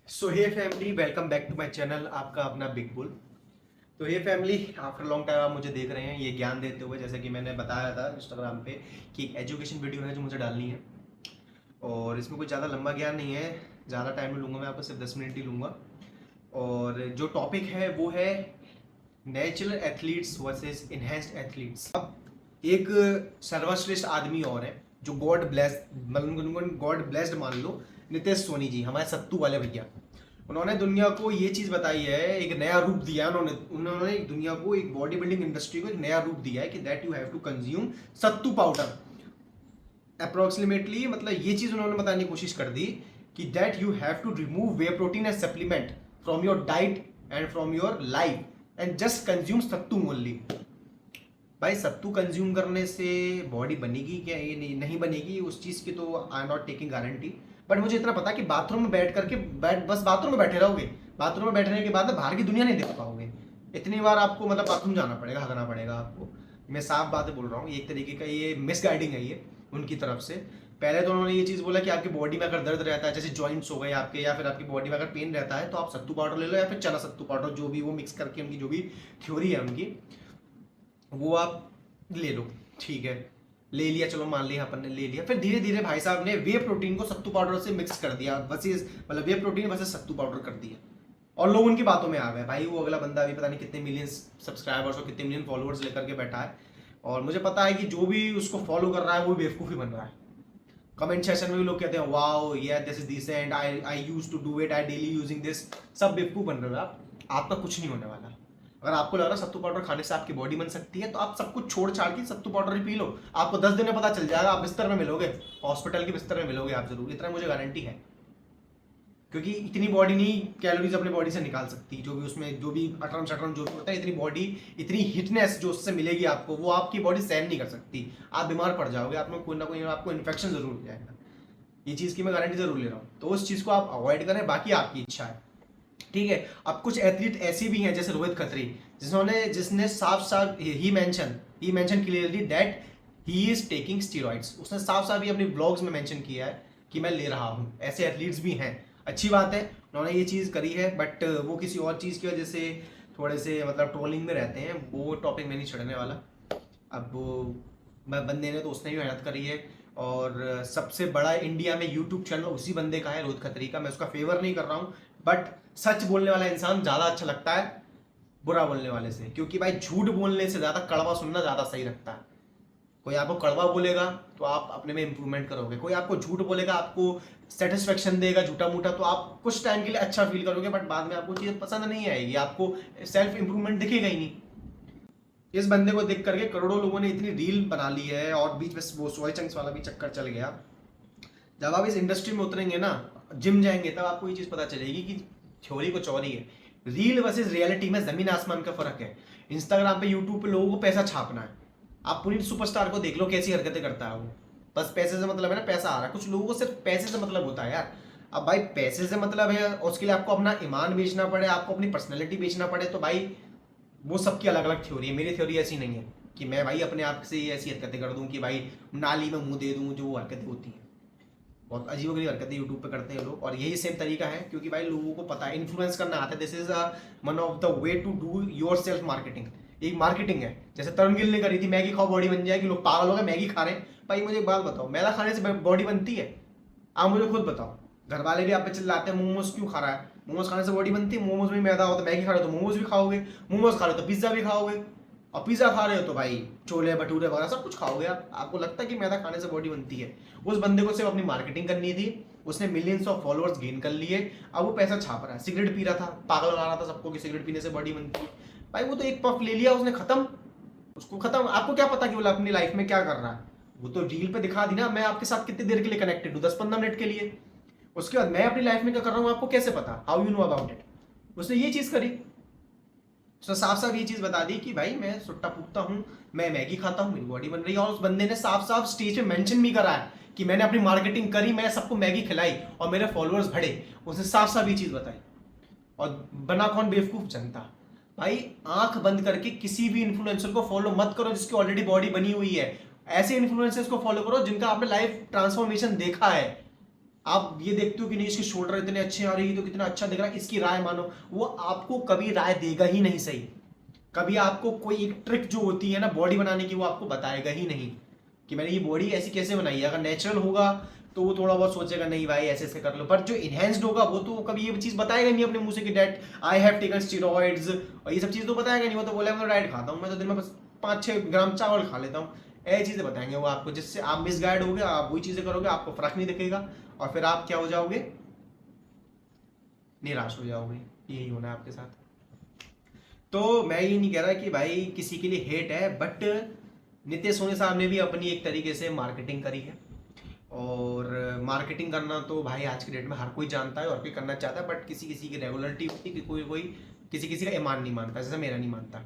So hey family, welcome back to my channel, आपका अपना big bull. तो hey family, after long time आप मुझे देख रहे हैं ये ज्ञान देते हुए, जैसे कि मैंने बताया था इंस्टाग्राम पे कि एक एजुकेशन वीडियो है जो मुझे डालनी है। और इसमें कोई ज़्यादा लंबा ज्ञान नहीं है, ज़्यादा टाइम नहीं लूँगा मैं, आपको सिर्फ 10 मिनट ही लूँगा। और जो टॉपिक है वो है natural athletes versus enhanced athletes. अब एक सर्वश्रेष्ठ आदमी और है जो गॉड ब्लेस्ड, मतलब गॉड ब्लेस्ड मान लो, नितेश सोनी जी, हमारे सत्तू वाले भैया। उन्होंने दुनिया को ये चीज़ बताई है, एक नया रूप दिया है उन्होंने उन्होंने एक दुनिया को, एक बॉडी बिल्डिंग इंडस्ट्री को एक नया रूप दिया है कि that you have to consume sattu powder. Approximately मतलब ये चीज़ उन्होंने बताने की कोशिश कर दी कि that you have to remove whey protein as supplement from your diet and from your life and just consume sattu only. भाई सत्तू कंज्यूम करने से बॉडी बनेगी क्या, ये नहीं बनेगी, उस चीज़ की तो I am not taking guarantee. But मुझे इतना पता कि बाथरूम में बैठ करके बस बाथरूम में बैठे रहोगे, बाथरूम में बैठने के बाद बाहर की दुनिया नहीं देख पाओगे। इतनी बार आपको मतलब बाथरूम जाना पड़ेगा, हगना पड़ेगा आपको। मैं साफ बातें बोल रहा हूँ, एक तरीके का ये मिस गाइडिंग है ये उनकी तरफ से। पहले तो उन्होंने ये चीज़ बोला कि आपकी बॉडी में अगर दर्द रहता है, जैसे जॉइंट्स हो गए आपके, या फिर आपकी बॉडी में अगर पेन रहता है, तो आप सत्तू पाउडर ले लो या फिर चना सत्तू पाउडर, जो भी वो मिक्स करके उनकी जो भी थ्योरी है उनकी, वो आप ले लो। ठीक है, ले लिया, चलो मान लिया अपन ने ले लिया। फिर धीरे धीरे भाई साहब ने वे प्रोटीन को सत्तू पाउडर से मिक्स कर दिया, बस मतलब वे प्रोटीन वैसे सत्तू पाउडर कर दिया, और लोग उनकी बातों में आ गए। भाई वो अगला बंदा अभी पता नहीं कितने मिलियन सब्सक्राइबर्स और कितने मिलियन फॉलोअर्स लेकर के बैठा है, और मुझे पता है कि जो भी उसको फॉलो कर रहा है वो बेवकूफ़ी बन रहा है। कमेंट सेक्शन में भी लोग कहते हैं wow yeah this is this and I use to do it, I daily using this. सब बेवकूफ़ बन रहे हो आप, आपका कुछ नहीं होने वाला। अगर आपको लग रहा है सत्तू पाउडर खाने से आपकी बॉडी बन सकती है, तो आप सब कुछ छोड़ छाड़ के सत्तू पाउडर ही पी लो। आपको 10 दिन में पता चल जाएगा, आप बिस्तर में मिलोगे, हॉस्पिटल के बिस्तर में मिलोगे आप जरूर, इतना मुझे गारंटी है। क्योंकि इतनी बॉडी नहीं कैलोरीज अपनी बॉडी से निकाल सकती, जो भी उसमें जो भी अटरम शटरम जो भी होता है, इतनी बॉडी, इतनी हिटनेस जो उससे मिलेगी आपको, वो आपकी बॉडी सहन नहीं कर सकती। आप बीमार पड़ जाओगे, आप में कोई ना कोई आपको इन्फेक्शन जरूर हो जाएगा। ये चीज़ की मैं गारंटी जरूर ले रहा हूँ, तो उस चीज़ को आप अवॉइड करें, बाकी आपकी इच्छा है। ठीक है, अब कुछ एथलीट ऐसे भी हैं जैसे रोहित खत्री, जिसने साफ साफ ही mention clearly that he is taking steroids. उसने साफ साफ ही अपने ब्लॉग्स में मेंशन किया है कि मैं ले रहा हूँ। ऐसे एथलीट्स भी हैं, अच्छी बात है, उन्होंने ये चीज़ करी है। बट वो किसी और चीज़ की वजह से थोड़े से मतलब ट्रोलिंग में रहते हैं, वो टॉपिक में नहीं छेड़ने वाला। अब वो बंदे ने तो उसने भी मेहनत करी है, और सबसे बड़ा इंडिया में यूट्यूब चैनल उसी बंदे का है, रोहित खत्री का। मैं उसका फेवर नहीं कर रहा हूँ, बट सच बोलने वाला इंसान ज़्यादा अच्छा लगता है बुरा बोलने वाले से, क्योंकि भाई झूठ बोलने से ज़्यादा कड़वा सुनना ज़्यादा सही लगता है। कोई आपको कड़वा बोलेगा तो आप अपने में इंप्रूवमेंट करोगे, कोई आपको झूठ बोलेगा, आपको सेटिस्फेक्शन देगा झूठा मूठा, तो आप कुछ टाइम के लिए अच्छा फील करोगे, बट बाद में आपको चीज़ पसंद नहीं आएगी, आपको सेल्फ इंप्रूवमेंट दिखेगा ही नहीं। इस बंदे को देख करके करोड़ों लोगों ने इतनी रील बना ली है, और बीच में वो सोया चंक्स वाला भी चक्कर चल गया। जब आप इस इंडस्ट्री में उतरेंगे ना, जिम जाएंगे, तब आपको ये चीज़ पता चलेगी कि थ्योरी को चौरी है। रील वर्सेस रियलिटी में जमीन आसमान का फर्क है। इंस्टाग्राम पे, यूट्यूब पे लोगों को पैसा छापना है। आप पुनीत सुपरस्टार को देख लो, कैसी हरकतें करता है वो, बस पैसे से मतलब है ना, पैसा आ रहा है। कुछ लोगों को सिर्फ पैसे से मतलब होता है यार। अब भाई पैसे से मतलब है, उसके लिए आपको अपना ईमान बेचना पड़े, आपको अपनी पर्सनैलिटी बेचना पड़े, तो भाई वो सबकी अलग अलग थ्योरी है। मेरी थ्योरी ऐसी नहीं है कि मैं भाई अपने आप से ऐसी हरकतें कर दूं कि भाई नाली में मुंह दे दूं, जो वो हरकतें होती हैं। बहुत अजीब गरीब हरकतें यूट्यूब पे करते हैं लोग, और यही सेम तरीका है, क्योंकि भाई लोगों को पता है इन्फ्लुएंस करना आता है। This is one of the way to do your self marketing. एक मार्केटिंग है, जैसे तरुण गिल ने करी थी, मैगी खाओ बॉडी बन जाएगी। लोग पागल हो गए, मैगी खा रहे हैं। भाई मुझे एक बात बताओ, मैदा खाने से बॉडी बनती है? आप मुझे खुद बताओ। घर वाले भी आप पे चिल्लाते हैं मोमोज क्यों खा रहा है, मोमोज खाने से बॉडी बनती है? मोमोज में मैदा होता है, मैगी खा रहे हो तो मोमोज भी खाओगे, मोमोज खा रहे हो तो पिज्जा भी खाओगे, और पिज्जा खा रहे हो तो भाई छोले भटूरे वगैरह सब कुछ खाओगे आप। आपको लगता है कि मैदा खाने से बॉडी बनती है? उस बंदे को सिर्फ अपनी मार्केटिंग करनी थी, उसने मिलियंस ऑफ फॉलोअर्स गेन कर लिए, अब वो पैसा छाप रहा है। सिगरेट पी रहा था, पागल बना रहा था सबको कि सिगरेट पीने से बॉडी बनती है। भाई वो तो एक पफ ले लिया उसने, खत्म, उसको खत्म। आपको क्या पता कि वो अपनी लाइफ में क्या कर रहा है? वो तो रील पे दिखा दी ना, मैं आपके साथ कितनी देर के लिए कनेक्टेड हूँ, 10-15 मिनट के लिए। उसके बाद मैं अपनी लाइफ में क्या कर रहा हूँ आपको कैसे पता? How you know about it? उसने ये चीज करी, उसने साफ साफ ये चीज बता दी कि भाई मैं सुट्टा फूकता हूँ, मैं मैगी खाता हूँ, मेरी बॉडी बन रही है। और उस बंदे ने साफ साफ स्टेज पे मेंशन भी करा है कि मैंने अपनी मार्केटिंग करी, मैंने सबको मैगी खिलाई और मेरे फॉलोअर्स बढ़े। उसने साफ साफ ये चीज बताई, और बना कौन? बेवकूफ जनता। भाई आंख बंद करके किसी भी इन्फ्लुएंसर को फॉलो मत करो जिसकी ऑलरेडी बॉडी बनी हुई है। ऐसे इन्फ्लुएंसर्स को फॉलो करो जिनका आपने लाइफ ट्रांसफॉर्मेशन देखा है। आप ये देखते हो कि नहीं इसके शोल्डर इतने अच्छे हैं, अरे ये तो कितना अच्छा दिख रहा है, इसकी राय मानो, वो आपको कभी राय देगा ही नहीं सही। कभी आपको कोई एक ट्रिक जो होती है ना बॉडी बनाने की, वो आपको बताएगा ही नहीं कि मैंने ये बॉडी ऐसी कैसे बनाई है। अगर नेचुरल होगा तो वो थोड़ा बहुत सोचेगा नहीं भाई ऐसे ऐसे कर लो, पर जो इनहेंस्ड होगा वो तो कभी ये चीज बताएगा नहीं अपने मुंह से कि that I have taken steroids, और ये सब चीज तो बताएगा नहीं। वो तो बोला मैं तो डाइट खाता हूँ, मैं तो दिन में बस 5-6 ग्राम चावल खा लेता हूँ, ऐसी चीजें बताएंगे वो आपको, जिससे आप मिसगाइड होगे, आप वही चीजें करोगे, आपको फर्क नहीं दिखेगा और फिर आप क्या हो जाओगे, निराश हो जाओगे। यही होना है आपके साथ। तो मैं ये नहीं कह रहा कि भाई किसी के लिए हेट है, बट नित्य सोनी साहब ने भी अपनी एक तरीके से मार्केटिंग करी है, और मार्केटिंग करना तो भाई आज की डेट में हर कोई जानता है और कोई करना चाहता है, बट किसी किसी की रेगुलरिटी होती है कि कोई कोई किसी किसी का ईमान नहीं मानता, जैसे मेरा नहीं मानता।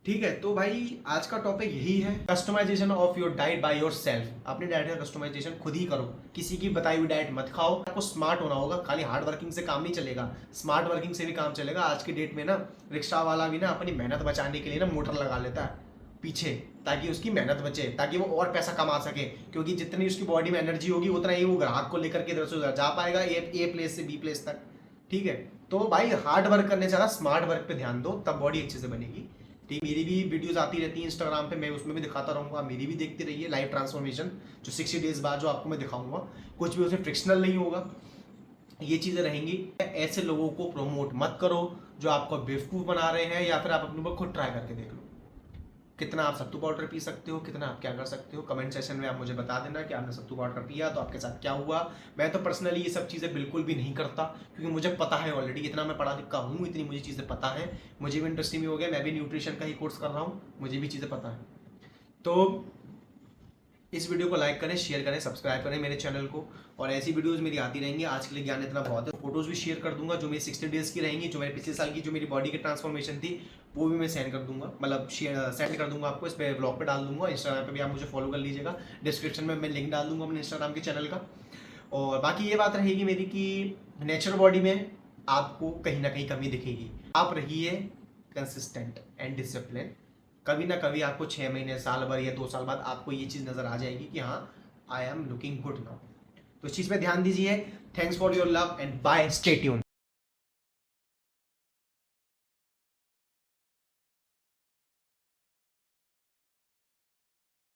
ठीक है, तो भाई आज का टॉपिक यही है, customisation of your diet by your self. अपनी डाइट का कस्टमाइजेशन खुद ही करो, किसी की बताई हुई डाइट मत खाओ। आपको स्मार्ट होना होगा, खाली हार्ड वर्किंग से काम नहीं चलेगा, स्मार्ट वर्किंग से भी काम चलेगा। आज की डेट में ना रिक्शा वाला भी ना अपनी मेहनत बचाने के लिए ना मोटर लगा लेता है पीछे, ताकि उसकी मेहनत बचे, ताकि वो और पैसा कमा सके, क्योंकि जितनी उसकी बॉडी में एनर्जी होगी उतना ही वो ग्राहक को लेकर के इधर से उधर जा पाएगा, ए प्लेस से बी प्लेस तक। ठीक है, तो भाई हार्ड वर्क करने से ज़्यादा स्मार्ट वर्क पे ध्यान दो, तब बॉडी अच्छे से बनेगी। ठीक, मेरी भी वीडियोस आती रहती हैं इंस्टाग्राम पे, मैं उसमें भी दिखाता रहूँगा, मेरी भी देखते रहिए लाइव ट्रांसफॉर्मेशन, जो 60 डेज बाद जो आपको मैं दिखाऊंगा, कुछ भी उसमें फ्रिक्शनल नहीं होगा, ये चीज़ें रहेंगी। ऐसे लोगों को प्रमोट मत करो जो आपको बेवकूफ़ बना रहे हैं, या फिर आप अपने ऊपर खुद ट्राई करके देख लो कितना आप सत्तू पाउडर पी सकते हो, कितना आप क्या कर सकते हो। कमेंट सेक्शन में आप मुझे बता देना कि आपने सत्तू पाउडर पिया तो आपके साथ क्या हुआ। मैं तो पर्सनली ये सब चीज़ें बिल्कुल भी नहीं करता, क्योंकि मुझे पता है ऑलरेडी, इतना मैं पढ़ा लिखा हूँ, इतनी मुझे चीज़ें पता है, मुझे भी इंटरेस्टिंग भी हो गया, मैं भी न्यूट्रिशन का ही कोर्स कर रहा हूँ, मुझे भी चीज़ें पता है। तो इस वीडियो को लाइक करें, शेयर करें, सब्सक्राइब करें मेरे चैनल को, और ऐसी वीडियोस मेरी आती रहेंगी। आज के लिए ज्ञान इतना बहुत है। फोटोज़ भी शेयर कर दूंगा जो मेरी 60 डेज़ की रहेंगी, जो मेरे पिछले साल की जो मेरी बॉडी की ट्रांसफॉर्मेशन थी वो भी मैं सेंड कर दूंगा, मतलब सेंड कर दूंगा आपको, इस पर ब्लॉग पे डाल दूंगा। इंस्टाग्राम पे भी आप मुझे फॉलो कर लीजिएगा, डिस्क्रिप्शन में मैं लिंक डाल दूंगा अपने इंस्टाग्राम के चैनल का। और बाकी ये बात रहेगी मेरी कि नेचुरल बॉडी में आपको कहीं ना कहीं कमी दिखेगी, आप रहिए कंसिस्टेंट एंड डिसिप्लिन। कभी ना कभी आपको 6 महीने, साल भर या 2 साल बाद आपको ये चीज़ नज़र आ जाएगी कि हाँ I am looking good now. तो इस चीज़ पे ध्यान दीजिए। Thanks for your love and bye, stay tuned.